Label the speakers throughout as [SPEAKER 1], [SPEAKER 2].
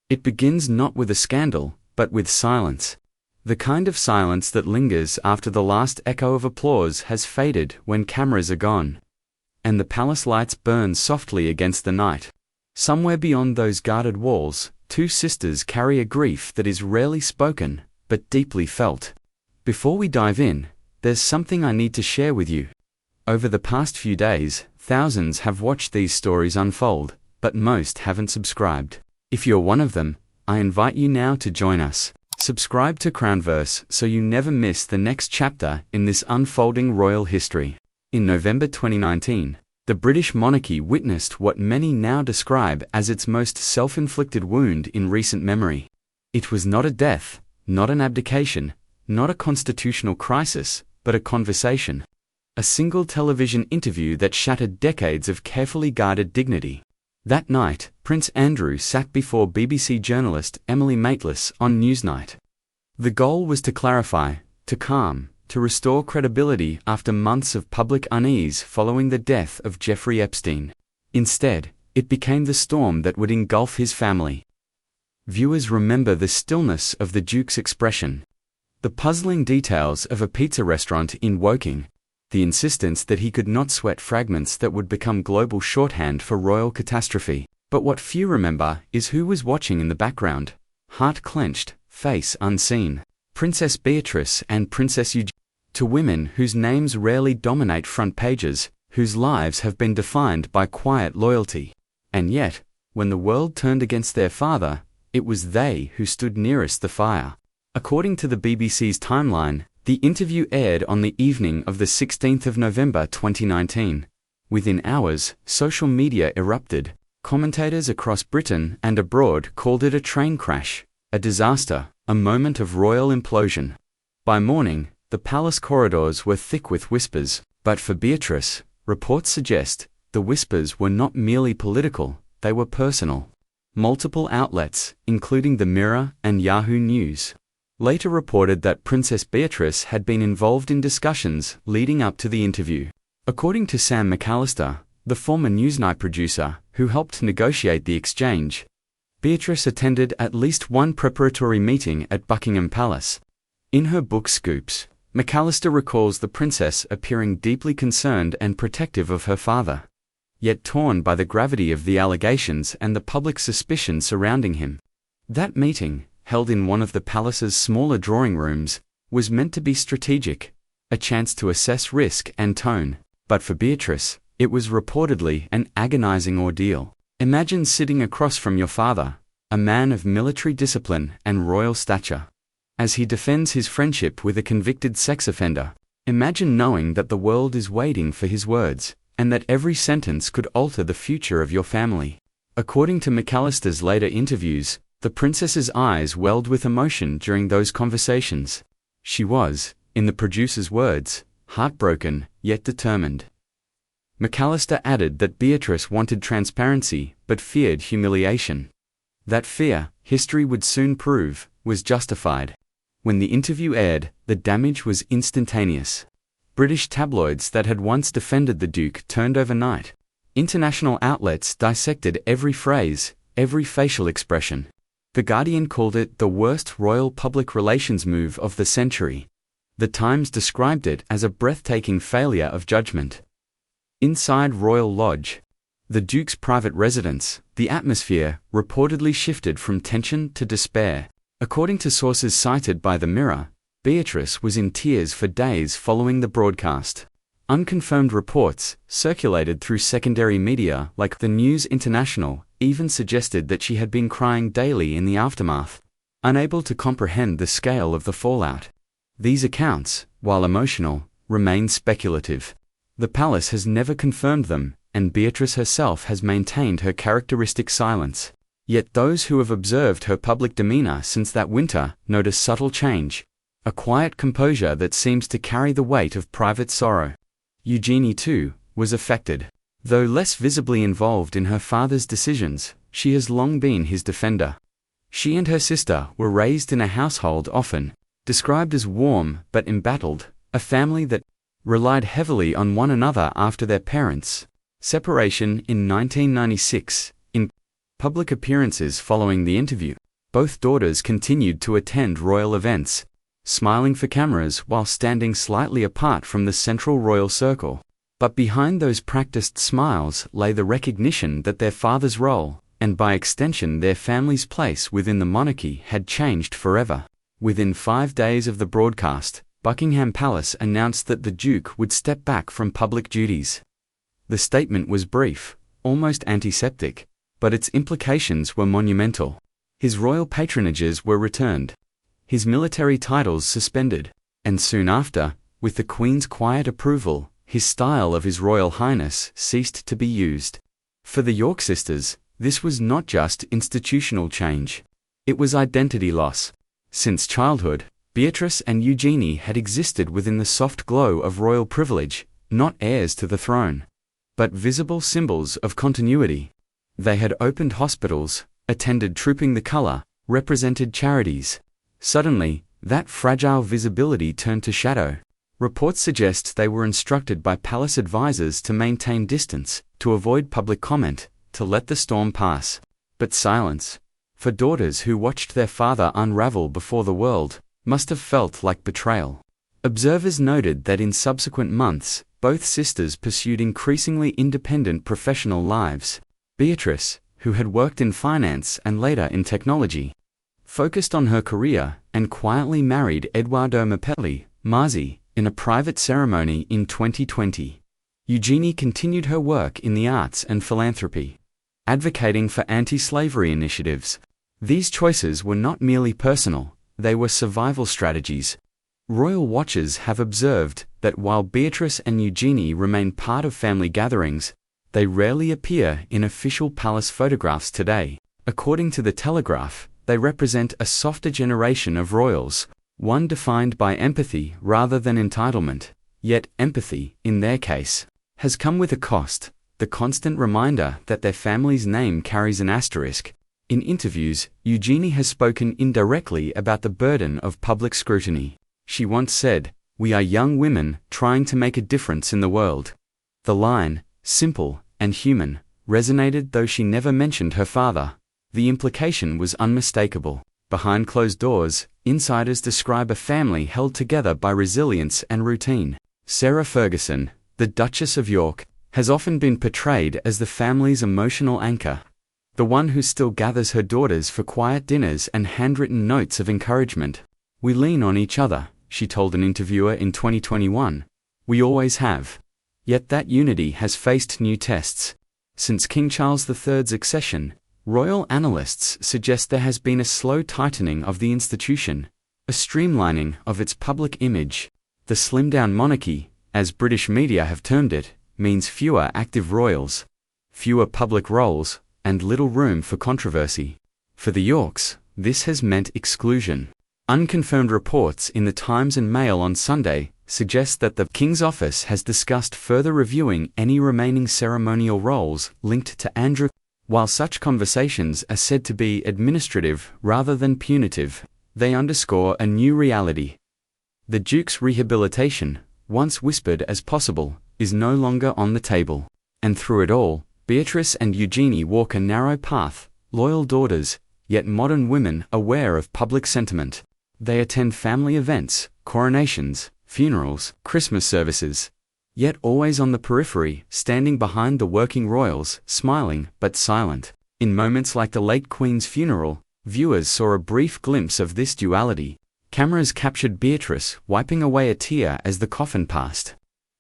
[SPEAKER 1] It begins not with a scandal, but with silence. The kind of silence that lingers after the last echo of applause has faded when cameras are gone, and the palace lights burn softly against the night. Somewhere beyond those guarded walls, two sisters carry a grief that is rarely spoken, but deeply felt. Before we dive in, there's something I need to share with you. Over the past few days, thousands have watched these stories unfold, but most haven't subscribed. If you're one of them, I invite you now to join us. Subscribe to Crownverse so you never miss the next chapter in this unfolding royal history. In November 2019, the British monarchy witnessed what many now describe as its most self-inflicted wound in recent memory. It was not a death, not an abdication, not a constitutional crisis, but a conversation. A single television interview that shattered decades of carefully guarded dignity. That night, Prince Andrew sat before BBC journalist Emily Maitlis on Newsnight. The goal was to clarify, to calm, to restore credibility after months of public unease following the death of Jeffrey Epstein. Instead, it became the storm that would engulf his family. Viewers remember the stillness of the Duke's expression, the puzzling details of a pizza restaurant in Woking, the insistence that he could not sweat fragments that would become global shorthand for royal catastrophe. But what few remember is who was watching in the background, heart clenched, face unseen. Princess Beatrice and Princess Eugenie. To women whose names rarely dominate front pages, whose lives have been defined by quiet loyalty. And yet, when the world turned against their father, it was they who stood nearest the fire. According to the BBC's timeline, the interview aired on the evening of the 16th of November 2019. Within hours, social media erupted. Commentators across Britain and abroad called it a train crash, a disaster, a moment of royal implosion. By morning, the palace corridors were thick with whispers, but for Beatrice, reports suggest, the whispers were not merely political, they were personal. Multiple outlets, including the Mirror and Yahoo News, later reported that Princess Beatrice had been involved in discussions leading up to the interview. According to Sam McAllister, the former Newsnight producer who helped negotiate the exchange, Beatrice attended at least one preparatory meeting at Buckingham Palace. In her book Scoops, McAllister recalls the princess appearing deeply concerned and protective of her father, yet torn by the gravity of the allegations and the public suspicion surrounding him. That meeting, held in one of the palace's smaller drawing rooms, was meant to be strategic, a chance to assess risk and tone. But for Beatrice, it was reportedly an agonizing ordeal. Imagine sitting across from your father, a man of military discipline and royal stature, as he defends his friendship with a convicted sex offender. Imagine knowing that the world is waiting for his words, and that every sentence could alter the future of your family. According to McAllister's later interviews, the princess's eyes welled with emotion during those conversations. She was, in the producer's words, heartbroken, yet determined. McAllister added that Beatrice wanted transparency, but feared humiliation. That fear, history would soon prove, was justified. When the interview aired, the damage was instantaneous. British tabloids that had once defended the Duke turned overnight. International outlets dissected every phrase, every facial expression. The Guardian called it the worst royal public relations move of the century. The Times described it as a breathtaking failure of judgment. Inside Royal Lodge, the Duke's private residence, the atmosphere reportedly shifted from tension to despair. According to sources cited by the Mirror, Beatrice was in tears for days following the broadcast. Unconfirmed reports, circulated through secondary media like the News International, even suggested that she had been crying daily in the aftermath, unable to comprehend the scale of the fallout. These accounts, while emotional, remain speculative. The palace has never confirmed them, and Beatrice herself has maintained her characteristic silence. Yet those who have observed her public demeanor since that winter notice subtle change, a quiet composure that seems to carry the weight of private sorrow. Eugenie, too, was affected. Though less visibly involved in her father's decisions, she has long been his defender. She and her sister were raised in a household often described as warm but embattled, a family that relied heavily on one another after their parents' separation in 1996. In public appearances following the interview. Both daughters continued to attend royal events, smiling for cameras while standing slightly apart from the central royal circle. But behind those practiced smiles lay the recognition that their father's role, and by extension their family's place within the monarchy, had changed forever. Within 5 days of the broadcast, Buckingham Palace announced that the Duke would step back from public duties. The statement was brief, almost antiseptic, but its implications were monumental. His royal patronages were returned, his military titles suspended, and soon after, with the Queen's quiet approval, his style of His Royal Highness ceased to be used. For the York sisters, this was not just institutional change. It was identity loss. Since childhood, Beatrice and Eugenie had existed within the soft glow of royal privilege, not heirs to the throne, but visible symbols of continuity. They had opened hospitals, attended Trooping the Colour, represented charities. Suddenly, that fragile visibility turned to shadow. Reports suggest they were instructed by palace advisors to maintain distance, to avoid public comment, to let the storm pass. But silence, for daughters who watched their father unravel before the world, must have felt like betrayal. Observers noted that in subsequent months, both sisters pursued increasingly independent professional lives. Beatrice, who had worked in finance and later in technology, focused on her career and quietly married Edoardo Mapelli, Marzi, in a private ceremony in 2020. Eugenie continued her work in the arts and philanthropy, advocating for anti-slavery initiatives. These choices were not merely personal, they were survival strategies. Royal watchers have observed that while Beatrice and Eugenie remain part of family gatherings, they rarely appear in official palace photographs today. According to The Telegraph, they represent a softer generation of royals, one defined by empathy rather than entitlement. Yet empathy, in their case, has come with a cost, the constant reminder that their family's name carries an asterisk. In interviews, Eugenie has spoken indirectly about the burden of public scrutiny. She once said, "We are young women trying to make a difference in the world." The line, simple and human, resonated though she never mentioned her father. The implication was unmistakable. Behind closed doors, insiders describe a family held together by resilience and routine. Sarah Ferguson, the Duchess of York, has often been portrayed as the family's emotional anchor, the one who still gathers her daughters for quiet dinners and handwritten notes of encouragement. "We lean on each other," she told an interviewer in 2021. "We always have." Yet that unity has faced new tests. Since King Charles III's accession, royal analysts suggest there has been a slow tightening of the institution, a streamlining of its public image. The slimmed-down monarchy, as British media have termed it, means fewer active royals, fewer public roles, and little room for controversy. For the Yorks, this has meant exclusion. Unconfirmed reports in the Times and Mail on Sunday suggest that the King's Office has discussed further reviewing any remaining ceremonial roles linked to Andrew. While such conversations are said to be administrative rather than punitive, they underscore a new reality. The Duke's rehabilitation, once whispered as possible, is no longer on the table. And through it all, Beatrice and Eugenie walk a narrow path, loyal daughters, yet modern women aware of public sentiment. They attend family events, coronations, funerals, Christmas services, yet always on the periphery, standing behind the working royals, smiling but silent. In moments like the late Queen's funeral, viewers saw a brief glimpse of this duality. Cameras captured Beatrice wiping away a tear as the coffin passed.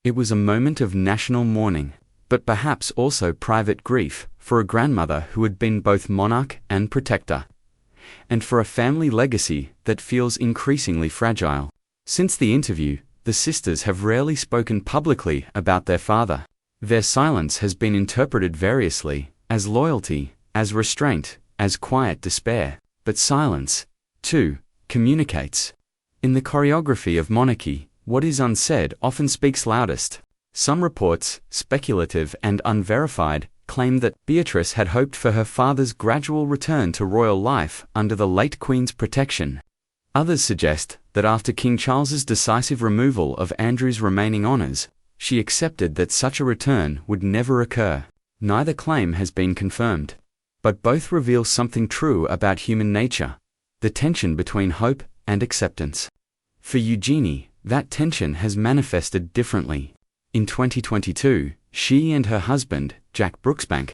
[SPEAKER 1] It was a moment of national mourning, but perhaps also private grief, for a grandmother who had been both monarch and protector, and for a family legacy that feels increasingly fragile. Since the interview, the sisters have rarely spoken publicly about their father. Their silence has been interpreted variously, as loyalty, as restraint, as quiet despair. But silence, too, communicates. In the choreography of monarchy, what is unsaid often speaks loudest. Some reports, speculative and unverified, claim that Beatrice had hoped for her father's gradual return to royal life under the late Queen's protection. Others suggest that after King Charles's decisive removal of Andrew's remaining honours, she accepted that such a return would never occur. Neither claim has been confirmed. but both reveal something true about human nature: the tension between hope and acceptance. For Eugenie, that tension has manifested differently. In 2022, she and her husband, Jack Brooksbank,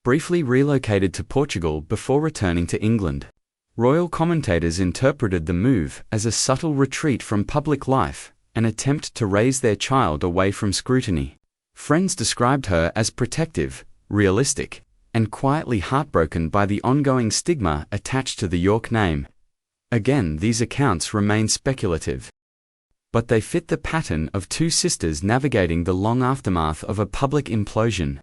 [SPEAKER 1] briefly relocated to Portugal before returning to England. Royal commentators interpreted the move as a subtle retreat from public life, an attempt to raise their child away from scrutiny. Friends described her as protective, realistic, and quietly heartbroken by the ongoing stigma attached to the York name. Again, these accounts remain speculative, but they fit the pattern of two sisters navigating the long aftermath of a public implosion,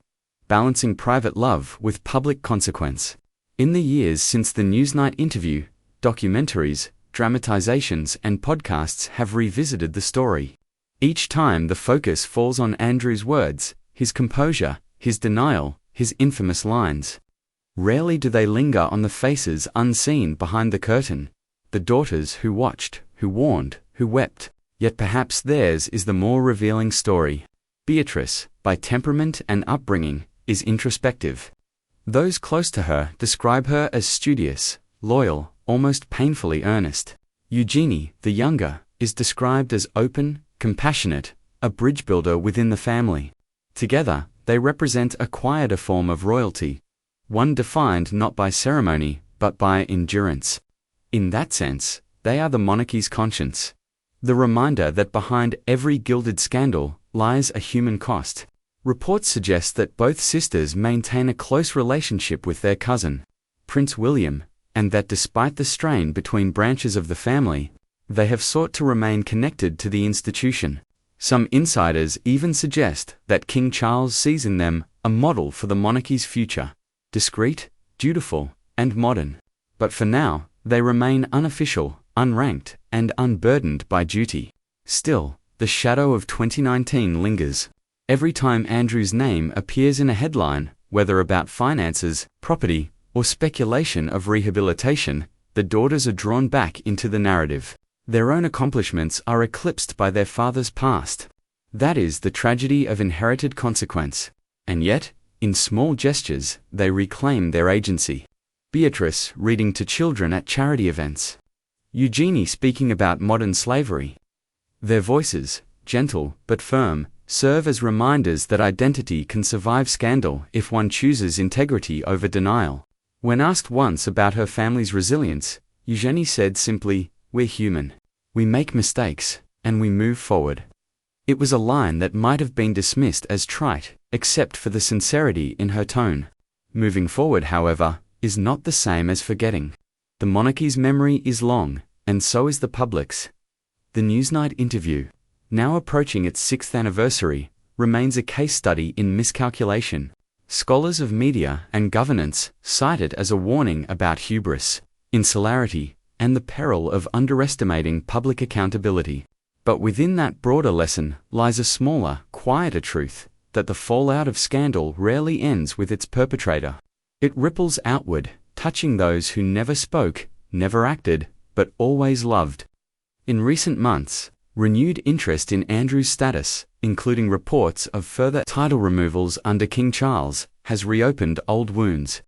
[SPEAKER 1] balancing private love with public consequence. In the years since the Newsnight interview, documentaries, dramatizations, and podcasts have revisited the story. Each time the focus falls on Andrew's words, his composure, his denial, his infamous lines. Rarely do they linger on the faces unseen behind the curtain, the daughters who watched, who warned, who wept. Yet perhaps theirs is the more revealing story. Beatrice, by temperament and upbringing, is introspective. Those close to her describe her as studious, loyal, almost painfully earnest. Eugenie, the younger, is described as open, compassionate, a bridge builder within the family. Together, they represent a quieter form of royalty, one defined not by ceremony, but by endurance. In that sense, they are the monarchy's conscience. The reminder that behind every gilded scandal lies a human cost. Reports suggest that both sisters maintain a close relationship with their cousin, Prince William, and that despite the strain between branches of the family, they have sought to remain connected to the institution. Some insiders even suggest that King Charles sees in them a model for the monarchy's future: discreet, dutiful, and modern. But for now, they remain unofficial, unranked, and unburdened by duty. Still, the shadow of 2019 lingers. Every time Andrew's name appears in a headline, whether about finances, property, or speculation of rehabilitation, the daughters are drawn back into the narrative. Their own accomplishments are eclipsed by their father's past. That is the tragedy of inherited consequence. And yet, in small gestures, they reclaim their agency. Beatrice reading to children at charity events. Eugenie speaking about modern slavery. Their voices, gentle but firm, serve as reminders that identity can survive scandal if one chooses integrity over denial. When asked once about her family's resilience, Eugenie said simply, "We're human. We make mistakes, and we move forward." It was a line that might have been dismissed as trite, except for the sincerity in her tone. Moving forward, however, is not the same as forgetting. The monarchy's memory is long, and so is the public's. The Newsnight interview, now approaching its 6th anniversary, remains a case study in miscalculation. Scholars of media and governance cite it as a warning about hubris, insularity, and the peril of underestimating public accountability. But within that broader lesson lies a smaller, quieter truth, that the fallout of scandal rarely ends with its perpetrator. It ripples outward, touching those who never spoke, never acted, but always loved. In recent months, renewed interest in Andrew's status, including reports of further title removals under King Charles, has reopened old wounds.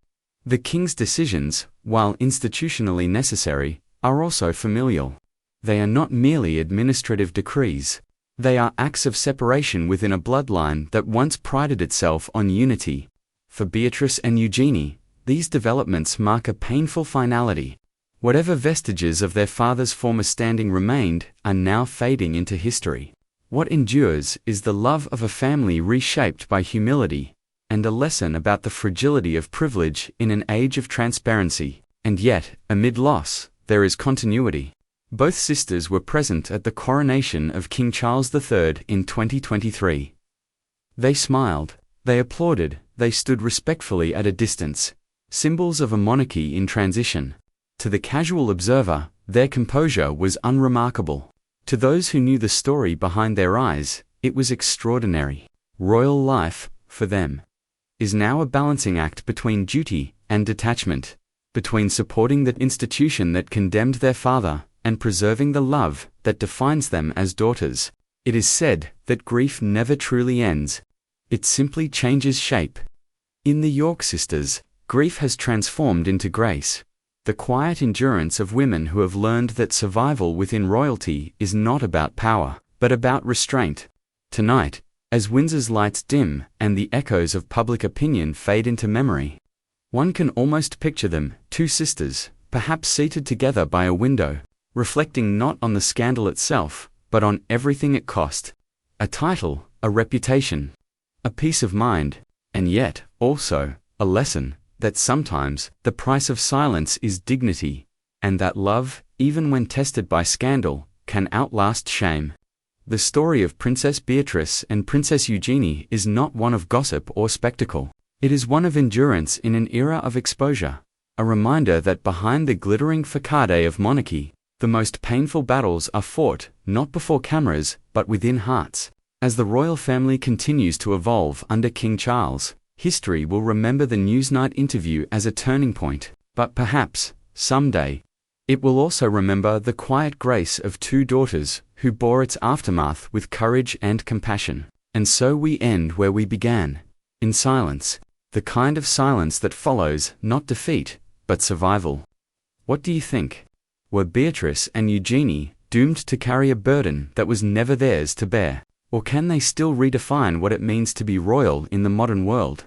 [SPEAKER 1] The King's decisions, while institutionally necessary, are also familial. They are not merely administrative decrees. They are acts of separation within a bloodline that once prided itself on unity. For Beatrice and Eugenie, these developments mark a painful finality. Whatever vestiges of their father's former standing remained are now fading into history. What endures is the love of a family reshaped by humility, and a lesson about the fragility of privilege in an age of transparency. And yet, amid loss, there is continuity. Both sisters were present at the coronation of King Charles III in 2023. They smiled, they applauded, they stood respectfully at a distance, symbols of a monarchy in transition. To the casual observer, their composure was unremarkable. To those who knew the story behind their eyes, it was extraordinary. Royal life, for them, is now a balancing act between duty and detachment, between supporting the institution that condemned their father and preserving the love that defines them as daughters. It is said that grief never truly ends. It simply changes shape. In the York sisters, Grief has transformed into grace. The quiet endurance of women who have learned that survival within royalty is not about power, but about restraint. Tonight, as Windsor's lights dim and the echoes of public opinion fade into memory, one can almost picture them, two sisters, perhaps seated together by a window, reflecting not on the scandal itself, but on everything it cost. A title, a reputation, a peace of mind, and yet, also, a lesson that sometimes the price of silence is dignity, and that love, even when tested by scandal, can outlast shame. The story of Princess Beatrice and Princess Eugenie is not one of gossip or spectacle. It is one of endurance in an era of exposure, a reminder that behind the glittering facade of monarchy, the most painful battles are fought, not before cameras, but within hearts. As the royal family continues to evolve under King Charles, history will remember the Newsnight interview as a turning point, but perhaps, someday, it will also remember the quiet grace of two daughters who bore its aftermath with courage and compassion. And so we end where we began, in silence, the kind of silence that follows not defeat, but survival. What do you think? Were Beatrice and Eugenie doomed to carry a burden that was never theirs to bear? Or can they still redefine what it means to be royal in the modern world?